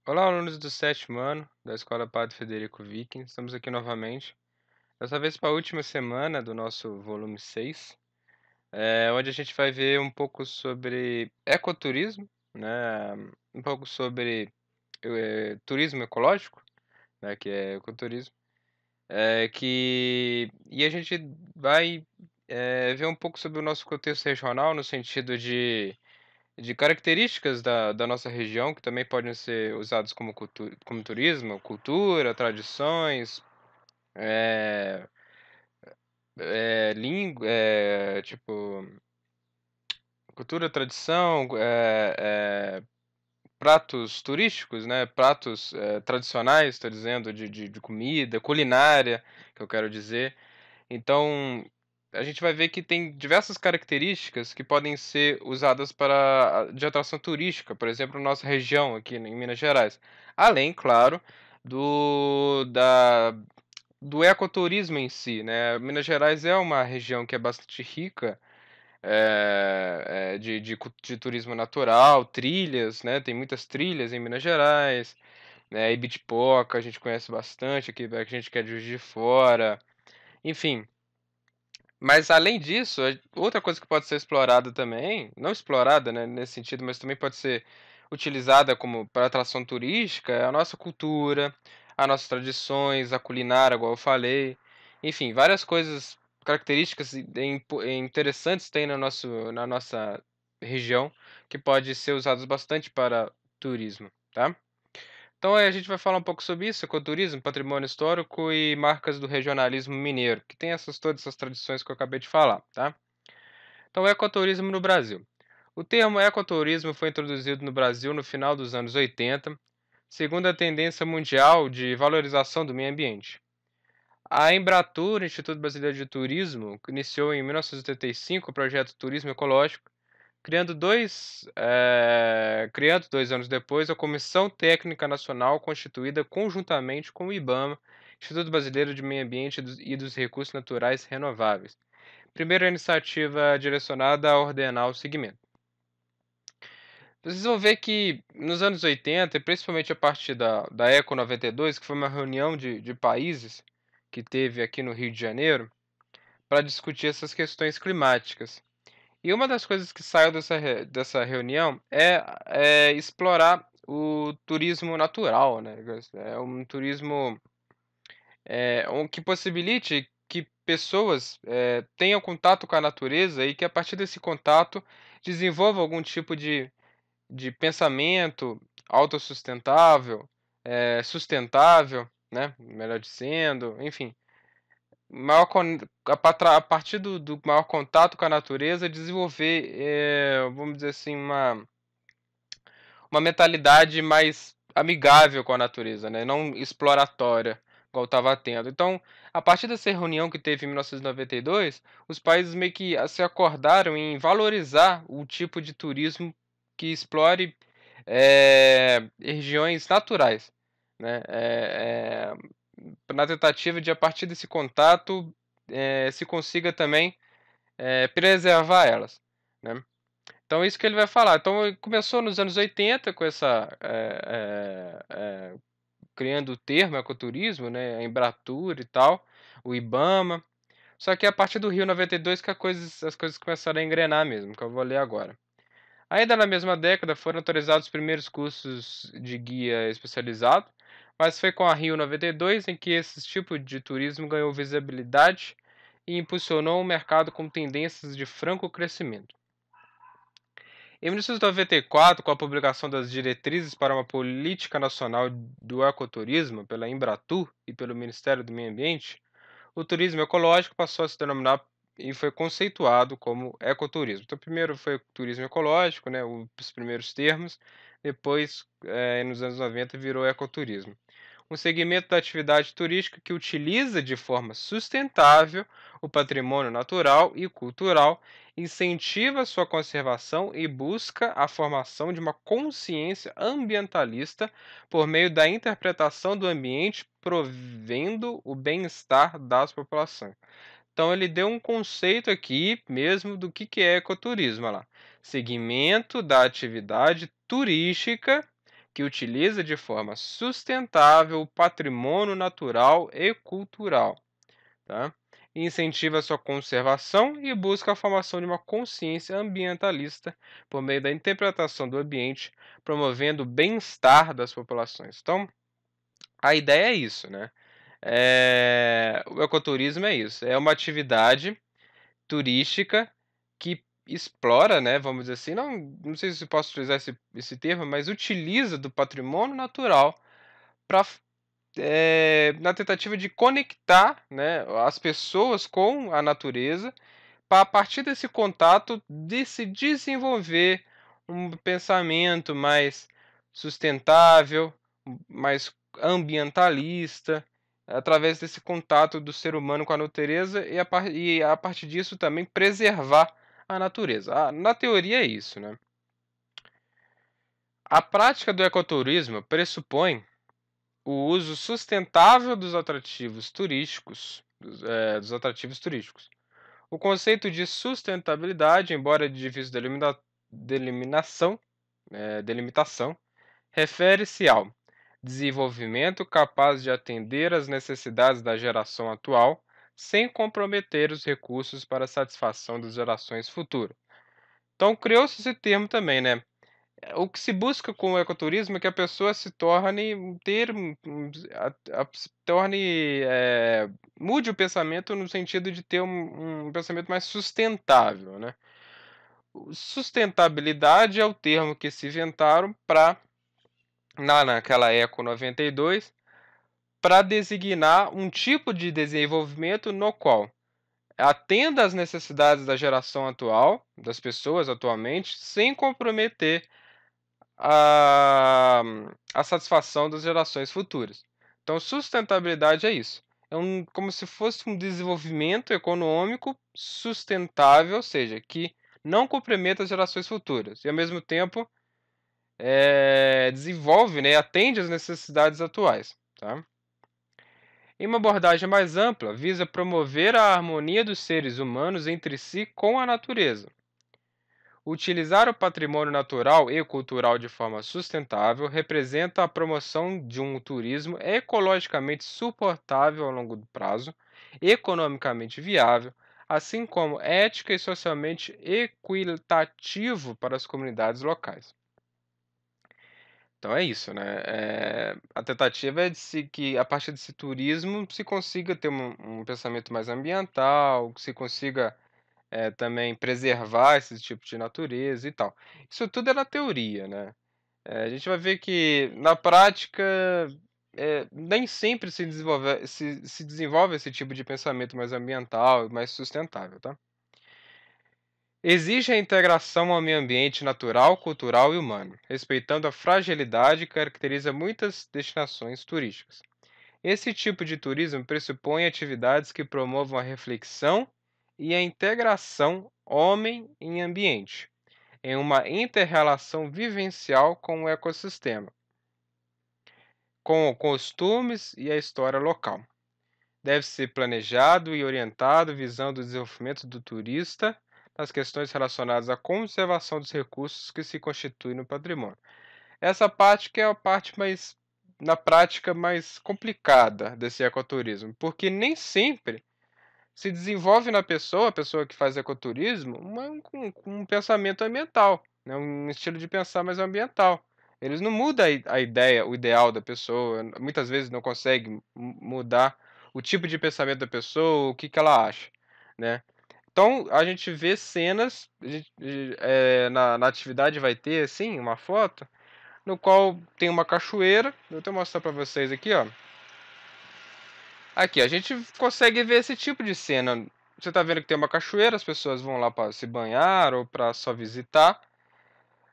Olá, alunos do sétimo ano da Escola Padre Federico Viking. Estamos aqui novamente, dessa vez para a última semana do nosso volume 6, onde a gente vai ver um pouco sobre ecoturismo, né, um pouco sobre turismo ecológico, né, que é ecoturismo, e a gente vai ver um pouco sobre o nosso contexto regional no sentido de características da nossa região, que também podem ser usados como turismo, cultura, tradições, eh tipo, cultura, tradição, pratos turísticos, né, pratos, tradicionais, estou dizendo, de comida, culinária, que eu quero dizer. Então, a gente vai ver que tem diversas características que podem ser usadas de atração turística, por exemplo, na nossa região aqui em Minas Gerais. Além, claro, do da do ecoturismo em si, né. Minas Gerais é uma região que é bastante rica, de turismo natural, trilhas, né, tem muitas trilhas em Minas Gerais, né, Ibitipoca a gente conhece bastante aqui, a gente que é de Juiz de Fora, enfim. Mas além disso, outra coisa que pode ser explorada também, não explorada, né, nesse sentido, mas também pode ser utilizada como para atração turística, é a nossa cultura, as nossas tradições, a culinária, igual eu falei. Enfim, várias coisas, características interessantes tem na nossa região, que pode ser usadas bastante para turismo, tá? Então, a gente vai falar um pouco sobre isso, ecoturismo, patrimônio histórico e marcas do regionalismo mineiro, que tem todas essas tradições que eu acabei de falar, tá? Então, ecoturismo no Brasil. O termo ecoturismo foi introduzido no Brasil no final dos anos 80, segundo a tendência mundial de valorização do meio ambiente. A Embratur, Instituto Brasileiro de Turismo, iniciou em 1985 o projeto Turismo Ecológico, criando 2 anos depois a Comissão Técnica Nacional, constituída conjuntamente com o IBAMA, Instituto Brasileiro de Meio Ambiente e dos Recursos Naturais Renováveis. Primeira iniciativa direcionada a ordenar o segmento. Vocês vão ver que nos anos 80, e principalmente a partir da Eco 92, que foi uma reunião de países que teve aqui no Rio de Janeiro, para discutir essas questões climáticas. E uma das coisas que saiu dessa reunião é explorar o turismo natural, né? É um turismo que possibilite que pessoas tenham contato com a natureza e que a partir desse contato desenvolva algum tipo de pensamento autossustentável, sustentável, né? Melhor dizendo, enfim. Maior con a partir do maior contato com a natureza, desenvolver, vamos dizer assim, uma mentalidade mais amigável com a natureza, né, não exploratória, igual estava tendo. Então, a partir dessa reunião que teve em 1992, os países meio que se acordaram em valorizar o tipo de turismo que explore, regiões naturais, né, na tentativa de, a partir desse contato, se consiga também, preservar elas, né. Então é isso que ele vai falar. Então ele começou nos anos 80 com criando o termo ecoturismo, né, a Embratur e tal, o IBAMA. Só que a partir do Rio 92 que as coisas começaram a engrenar mesmo, que eu vou ler agora. Ainda na mesma década foram autorizados os primeiros cursos de guia especializado, mas foi com a Rio 92 em que esse tipo de turismo ganhou visibilidade e impulsionou o mercado com tendências de franco crescimento. Em 1994, com a publicação das diretrizes para uma política nacional do ecoturismo pela Embratur e pelo Ministério do Meio Ambiente, o turismo ecológico passou a se denominar e foi conceituado como ecoturismo. Então, primeiro foi o turismo ecológico, né, os primeiros termos, depois, nos anos 90, virou ecoturismo. Um segmento da atividade turística que utiliza de forma sustentável o patrimônio natural e cultural, incentiva sua conservação e busca a formação de uma consciência ambientalista por meio da interpretação do ambiente, provendo o bem-estar das populações. Então ele deu um conceito aqui mesmo do que é ecoturismo, olha lá. Segmento da atividade turística que utiliza de forma sustentável o patrimônio natural e cultural, tá? Incentiva sua conservação e busca a formação de uma consciência ambientalista por meio da interpretação do ambiente, promovendo o bem-estar das populações. Então, a ideia é isso, né? O ecoturismo é isso, é uma atividade turística que explora, né, vamos dizer assim, não sei se posso utilizar esse termo, mas utiliza do patrimônio natural para na tentativa de conectar, né, as pessoas com a natureza, para a partir desse contato de se desenvolver um pensamento mais sustentável, mais ambientalista, através desse contato do ser humano com a natureza e a partir disso também preservar a natureza. Na teoria é isso, né. A prática do ecoturismo pressupõe o uso sustentável dos atrativos turísticos. O conceito de sustentabilidade, embora de difícil delimitação, delimitação, refere-se ao desenvolvimento capaz de atender às necessidades da geração atual, sem comprometer os recursos para a satisfação das gerações futuras. Então criou-se esse termo também, né? O que se busca com o ecoturismo é que a pessoa se torne se torne, mude o pensamento no sentido de ter um pensamento mais sustentável, né. Sustentabilidade é o termo que se inventaram para naquela Eco 92, para designar um tipo de desenvolvimento no qual atenda às necessidades da geração atual, das pessoas atualmente, sem comprometer a a satisfação das gerações futuras. Então, sustentabilidade é isso. É como se fosse um desenvolvimento econômico sustentável, ou seja, que não comprometa as gerações futuras e, ao mesmo tempo, desenvolve, né, atende às necessidades atuais, tá? Em uma abordagem mais ampla, visa promover a harmonia dos seres humanos entre si com a natureza. Utilizar o patrimônio natural e cultural de forma sustentável representa a promoção de um turismo ecologicamente suportável ao longo prazo, economicamente viável, assim como ética e socialmente equitativo para as comunidades locais. Então é isso, né? A tentativa é de que a partir desse turismo se consiga ter um pensamento mais ambiental, que se consiga também preservar esse tipo de natureza e tal. Isso tudo é na teoria, né. A gente vai ver que na prática, nem sempre se desenvolve esse tipo de pensamento mais ambiental e mais sustentável, tá. Exige a integração ao meio ambiente natural, cultural e humano, respeitando a fragilidade que caracteriza muitas destinações turísticas. Esse tipo de turismo pressupõe atividades que promovam a reflexão e a integração homem em ambiente, em uma inter-relação vivencial com o ecossistema, com costumes e a história local. Deve ser planejado e orientado visando o desenvolvimento do turista nas questões relacionadas à conservação dos recursos que se constituem no patrimônio. Essa parte que é a parte mais, na prática, mais complicada desse ecoturismo, porque nem sempre se desenvolve na pessoa, a pessoa que faz ecoturismo, um pensamento ambiental, né, um estilo de pensar mais ambiental. Eles não mudam a ideia, o ideal da pessoa, muitas vezes não conseguem mudar o tipo de pensamento da pessoa, o que que ela acha, né. Então a gente vê cenas, na atividade vai ter, assim, uma foto, no qual tem uma cachoeira, vou até mostrar para vocês aqui, ó. Aqui, a gente consegue ver esse tipo de cena. Você tá vendo que tem uma cachoeira, as pessoas vão lá para se banhar ou para só visitar.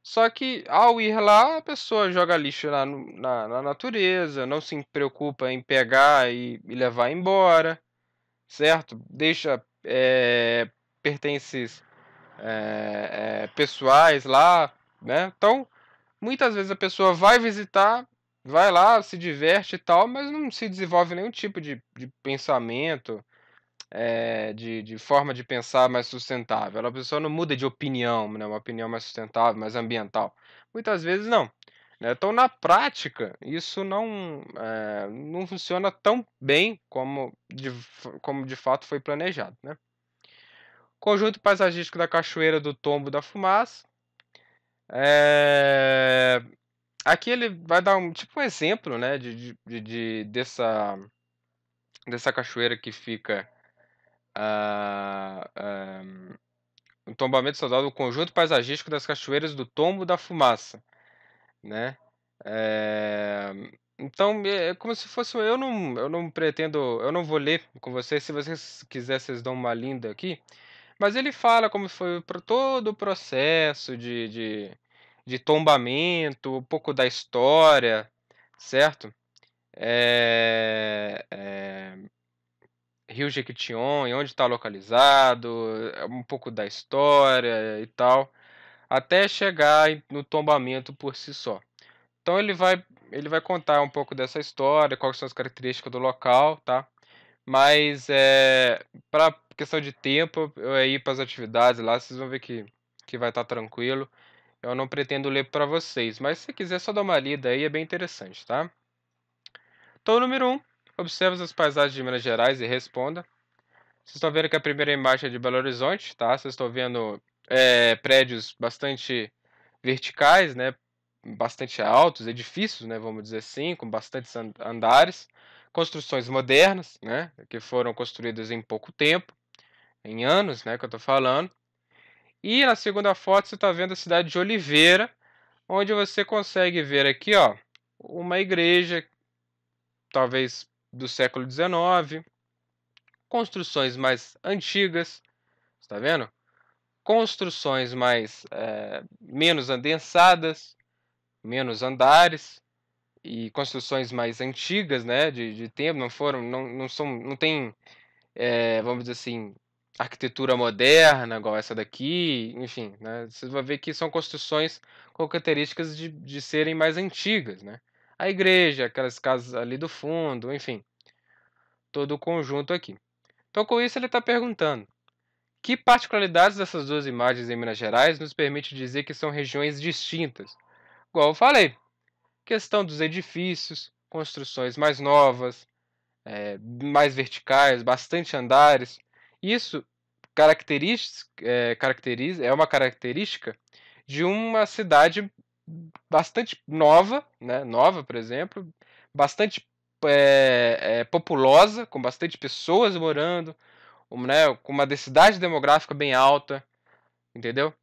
Só que ao ir lá, a pessoa joga lixo lá na natureza, não se preocupa em pegar e levar embora, certo? Deixa pertences pessoais lá, né? Então, muitas vezes a pessoa vai visitar, vai lá, se diverte e tal, mas não se desenvolve nenhum tipo de pensamento, de forma de pensar mais sustentável. A pessoa não muda de opinião, né, uma opinião mais sustentável, mais ambiental. Muitas vezes não. né. Então, na prática, isso não funciona tão bem como de fato foi planejado, né. Conjunto paisagístico da Cachoeira do Tombo da Fumaça, eh, aqui ele vai dar um exemplo, né, dessa cachoeira que fica, ah, o tombamento estadual do conjunto paisagístico das cachoeiras do Tombo da Fumaça, né. Eh, então é como se fosse eu não pretendo eu não vou ler com vocês, se vocês quiser vocês dão uma linda aqui, mas ele fala como foi todo o processo de tombamento, um pouco da história, certo. Rio Jequitinhonha, onde está localizado, um pouco da história e tal, até chegar no tombamento por si só. Então ele vai contar um pouco dessa história, quais são as características do local, tá. Mas, pra questão de tempo, eu ir para as atividades lá, vocês vão ver que vai estar tranquilo. Eu não pretendo ler para vocês, mas se quiser só dar uma lida aí, é bem interessante, tá. Então número 1, observe as paisagens de Minas Gerais e responda. Vocês estão vendo que a primeira imagem é de Belo Horizonte, tá? Vocês estão vendo, prédios bastante verticais, né, bastante altos, edifícios, né, vamos dizer assim, com bastantes andares, construções modernas, né, que foram construídas em pouco tempo, em anos, né, que eu estou falando. E na segunda foto você está vendo a cidade de Oliveira, onde você consegue ver aqui, ó, uma igreja, talvez do século XIX, construções mais antigas, está vendo? Construções menos adensadas, menos andares e construções mais antigas, né, de tempo, não tem, vamos dizer assim, arquitetura moderna igual essa daqui, enfim, né, você vai ver que são construções com características de serem mais antigas, né. A igreja, aquelas casas ali do fundo, enfim, todo o conjunto aqui. Então com isso ele está perguntando: que particularidades dessas 2 imagens em Minas Gerais nos permite dizer que são regiões distintas? Igual eu falei, questão dos edifícios, construções mais novas, mais verticais, bastante andares. Isso caracteriza é uma característica de uma cidade bastante nova, né, nova, por exemplo, bastante, populosa, com bastante pessoas morando, né, com uma densidade demográfica bem alta, entendeu?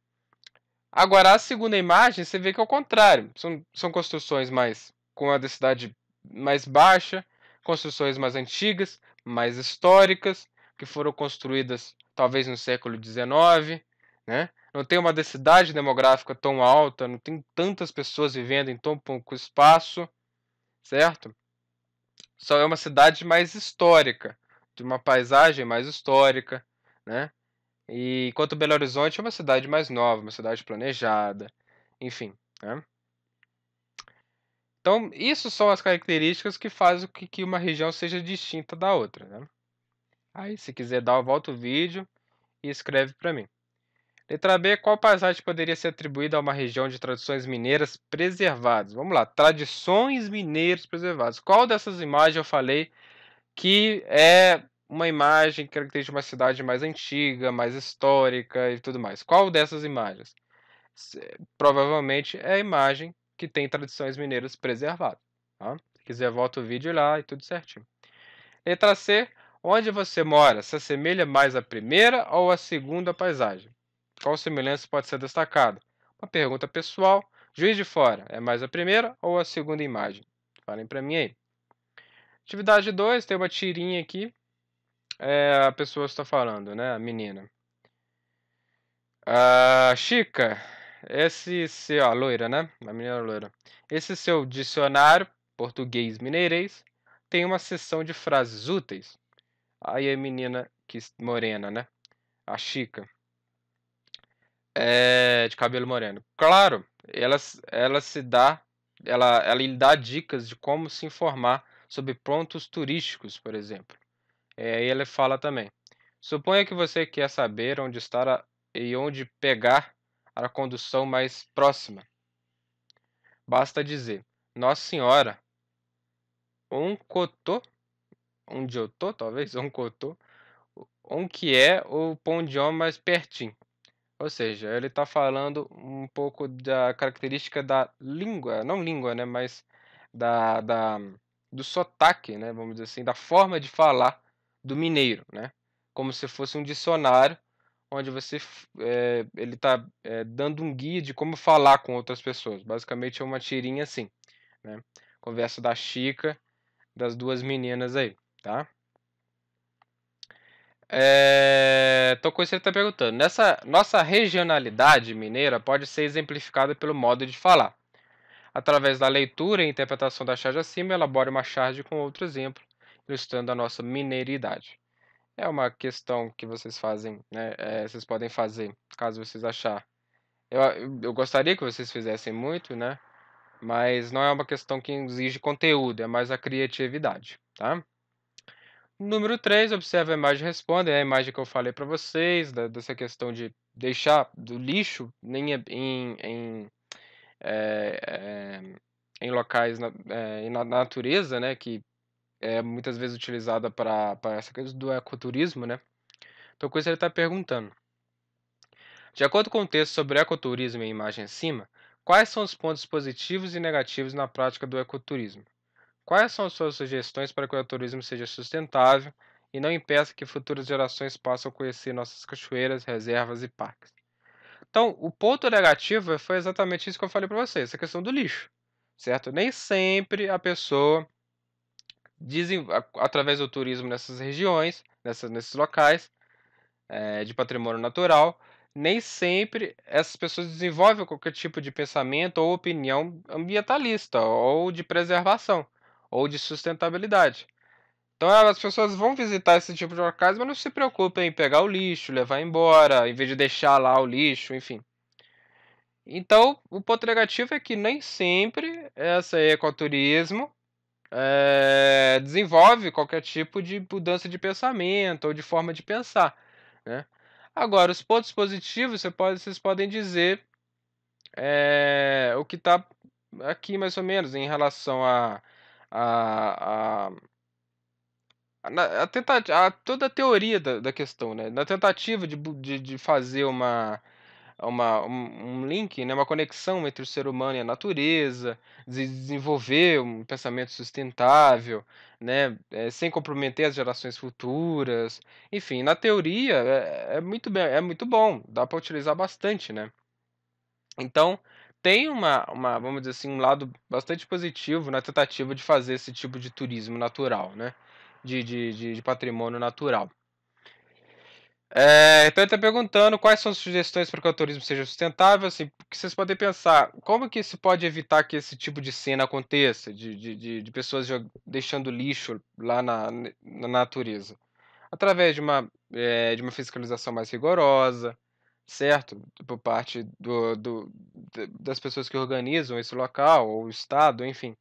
Agora a segunda imagem você vê que é o contrário, são construções mais com a densidade mais baixa, construções mais antigas, mais históricas, que foram construídas talvez no século XIX, né. Não tem uma densidade demográfica tão alta, não tem tantas pessoas vivendo em tão pouco espaço, certo? Só é uma cidade mais histórica, de uma paisagem mais histórica, né. E enquanto Belo Horizonte é uma cidade mais nova, uma cidade planejada, enfim, né. Então, isso são as características que fazem com que uma região seja distinta da outra, né. Aí se quiser dar volta o vídeo e escreve para mim. Letra B, qual paisagem poderia ser atribuída a uma região de tradições mineiras preservadas? Vamos lá, tradições mineiras preservadas. Qual dessas imagens eu falei que é uma imagem que caracteriza uma cidade mais antiga, mais histórica e tudo mais? Qual dessas imagens? Provavelmente é a imagem que tem tradições mineiras preservadas, tá? Se quiser volta o vídeo lá e tudo certinho. Letra C, onde você mora se assemelha mais à primeira ou à segunda paisagem? Qual semelhança pode ser destacada? Uma pergunta pessoal. Juiz de Fora, é mais a primeira ou a segunda imagem? Falem para mim aí. Atividade 2, tem uma tirinha aqui. A pessoa está falando, né? A menina. Chica, a loira, né? A menina loira. Esse seu dicionário português mineirês tem uma seção de frases úteis. Aí a menina morena, né? A Chica, de cabelo moreno. Claro, ela se dá, ela lhe dá dicas de como se informar sobre pontos turísticos, por exemplo. Aí ele fala também: suponha que você quer saber onde e onde pegar a condução mais próxima. basta dizer: Nossa Senhora, Oncotô, onde eu tô, talvez, Oncotô, onde é o Pondion mais pertinho. Ou seja, ele está falando um pouco da característica da língua, não língua, né, mas da, da, do sotaque, né, vamos dizer assim, da forma de falar do mineiro, né, como se fosse um dicionário onde ele está dando um guia de como falar com outras pessoas. Basicamente é uma tirinha assim, né, conversa da Chica, das duas meninas aí, tá? Tô com você tá perguntando. Nessa nossa regionalidade mineira pode ser exemplificada pelo modo de falar. Através da leitura e interpretação da charge acima, elabore uma charge com outro exemplo, ilustrando a nossa mineiridade. É uma questão que vocês fazem, né? Vocês podem fazer, caso vocês achar. Eu gostaria que vocês fizessem muito, né? Mas não é uma questão que exige conteúdo, é mais a criatividade, tá? Número 3, observe a imagem e responda. É a imagem que eu falei para vocês, dessa questão de deixar do lixo eh, eh, em locais na natureza, né, que é muitas vezes utilizada para essa coisa do ecoturismo, né? Então, coisa ele está perguntando. De acordo com o texto sobre ecoturismo e a imagem acima, quais são os pontos positivos e negativos na prática do ecoturismo? Quais são suas sugestões para que o turismo seja sustentável e não impeça que futuras gerações possam conhecer nossas cachoeiras, reservas e parques? Então, o ponto negativo foi exatamente isso que eu falei para vocês, essa questão do lixo, certo? Nem sempre a pessoa, através do turismo nessas regiões, nesses locais de patrimônio natural, nem sempre essas pessoas desenvolvem qualquer tipo de pensamento ou opinião ambientalista, ou de preservação, ou de sustentabilidade. Então as pessoas vão visitar esse tipo de locais, mas não se preocupem em pegar o lixo, levar embora, em vez de deixar lá o lixo, enfim. Então, o ponto negativo é que nem sempre esse ecoturismo desenvolve qualquer tipo de mudança de pensamento ou de forma de pensar, né? Agora, os pontos positivos, vocês podem dizer o que está aqui mais ou menos em relação a toda a teoria da questão, né? Na tentativa de fazer um link, né? Uma conexão entre o ser humano e a natureza, de desenvolver um pensamento sustentável, né? Sem comprometer as gerações futuras. Enfim, na teoria é muito bem, é muito bom, dá para utilizar bastante, né? Então, tem vamos dizer assim, um lado bastante positivo na tentativa de fazer esse tipo de turismo natural, né? De patrimônio natural. Então ele está perguntando quais são as sugestões para que o turismo seja sustentável, assim, porque vocês podem pensar, como que se pode evitar que esse tipo de cena aconteça, de pessoas deixando lixo lá na natureza? Através de uma fiscalização mais rigorosa, certo? Por parte das pessoas que organizam esse local, ou o Estado, enfim.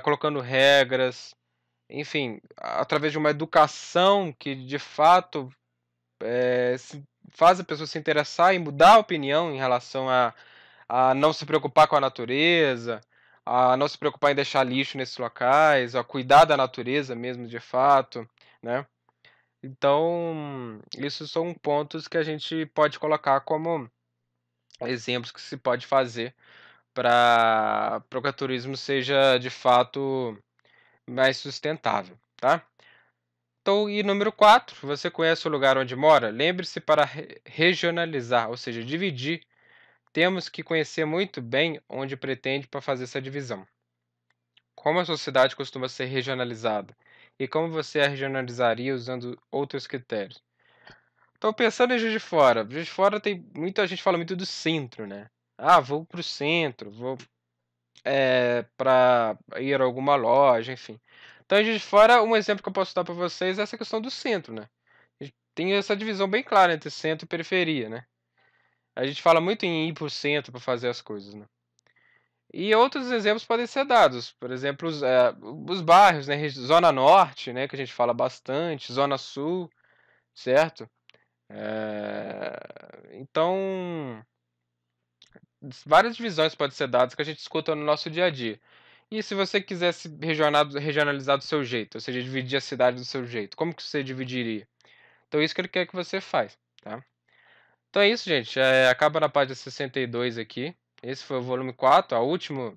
Colocando regras, enfim, através de uma educação que de fato faz a pessoa se interessar e mudar a opinião em relação a não se preocupar com a natureza, a não se preocupar em deixar lixo nesses locais, a cuidar da natureza mesmo de fato, né? Então, isso são pontos que a gente pode colocar como exemplos que se pode fazer para que o turismo seja de fato mais sustentável, tá? Então, e número 4, você conhece o lugar onde mora? Lembre-se para regionalizar, ou seja, dividir. Temos que conhecer muito bem onde pretende para fazer essa divisão. Como a sociedade costuma ser regionalizada? E como você a regionalizaria usando outros critérios? Tô pensando em Juiz de Fora. Juiz de Fora tem muita gente fala muito do centro, né? Ah, vou pro centro, vou para ir a alguma loja, enfim. Então, em Juiz de Fora, um exemplo que eu posso dar para vocês é essa questão do centro, né? Tem essa divisão bem clara entre centro e periferia, né? A gente fala muito em ir pro centro para fazer as coisas, né? E outros exemplos podem ser dados, por exemplo, os bairros, né? Zona Norte, né? Que a gente fala bastante, Zona Sul, certo? Então, várias divisões podem ser dadas que a gente escuta no nosso dia a dia. E se você quisesse regionalizar do seu jeito, ou seja, dividir a cidade do seu jeito, como que você dividiria? Então isso que ele quer que você faz, tá? Então é isso, gente, acaba na página 62 aqui. Esse foi o volume 4, a última,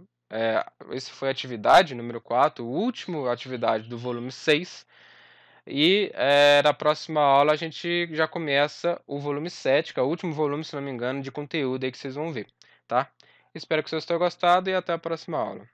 esse foi a atividade número 4, o último atividade do volume 6. E, na próxima aula a gente já começa o volume 7, que é o último volume, se não me engano, de conteúdo aí que vocês vão ver, tá? Espero que vocês tenham gostado e até a próxima aula.